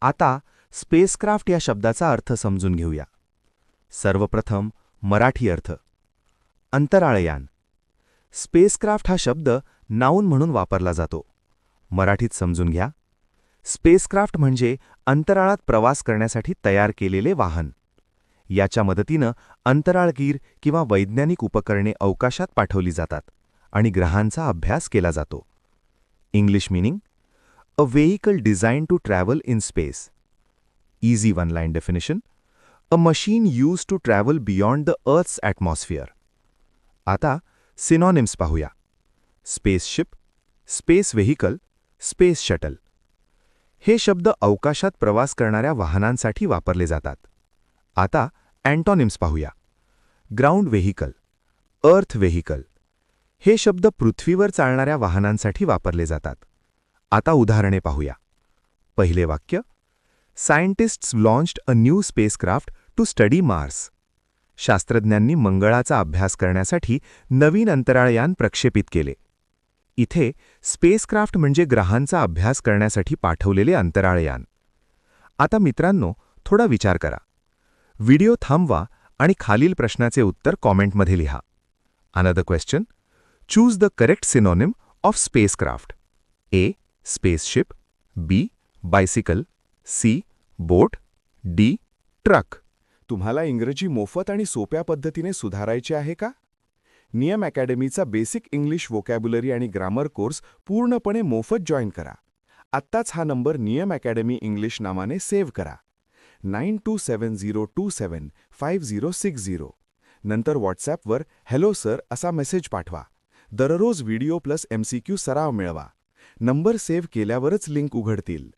आता स्पेसक्राफ्ट या शब्दाचा अर्थ समजून घेऊया. सर्वप्रथम मराठी अर्थ. अंतराळयान. स्पेसक्राफ्ट हा शब्द नाऊन म्हणून वापरला जातो. मराठीत समजून घ्या. स्पेसक्राफ्ट म्हणजे अंतराळात प्रवास करण्यासाठी तयार केलेले वाहन. याच्या मदतीनं अंतराळगीर किंवा वैज्ञानिक उपकरणे अवकाशात पाठवली जातात आणि ग्रहांचा अभ्यास केला जातो. English meaning: a vehicle designed to travel in space. Easy one line definition: a machine used to travel beyond the earth's atmosphere. आता सिनॉनिम्स पाहूया. Spaceship, space vehicle, space shuttle. हे शब्द अवकाशात प्रवास करणाऱ्या वाहनांसाठी वापरले जातात. आता अँटॉनिम्स पाहूया. ग्राउंड व्हेइकल, अर्थ व्हेइकल. हे शब्द पृथ्वीवर चालणाऱ्या वाहनांसाठी वापरले जातात. आता उदाहरणे पाहूया. पहिले वाक्य: scientists launched a new spacecraft to study Mars. शास्त्रज्ञांनी मंगळाचा अभ्यास करण्यासाठी नवीन अंतराळयान प्रक्षेपित केले. इथे स्पेसक्राफ्ट म्हणजे ग्रहांचा अभ्यास करण्यासाठी पाठवलेले अंतराळयान. आता मित्रांनो, थोडा विचार करा. व्हिडिओ थांबवा आणि खालील प्रश्नाचे उत्तर कॉमेंटमध्ये लिहा. Another question: choose the correct synonym of spacecraft. A. Spaceship, B. Bicycle, C. Boat, D. Truck. तुम्हाला इंग्रजी मोफत आणि सोप्या पद्धतीने सुधारायचे आहे का? नियम अकॅडमीचा बेसिक इंग्लिश व्होकॅब्युलरी आणि ग्रामर कोर्स पूर्णपणे मोफत जॉईन करा. आत्ताच हा नंबर नियम अकॅडमी इंग्लिश नावाने सेव्ह करा. 9270275060. नंतर व्हॉट्सॲपवर हॅलो सर असा मेसेज पाठवा. दररोज व्हिडिओ प्लस MCQ सराव मिळवा. नंबर सेव्ह केल्यावरच लिंक उघडतील.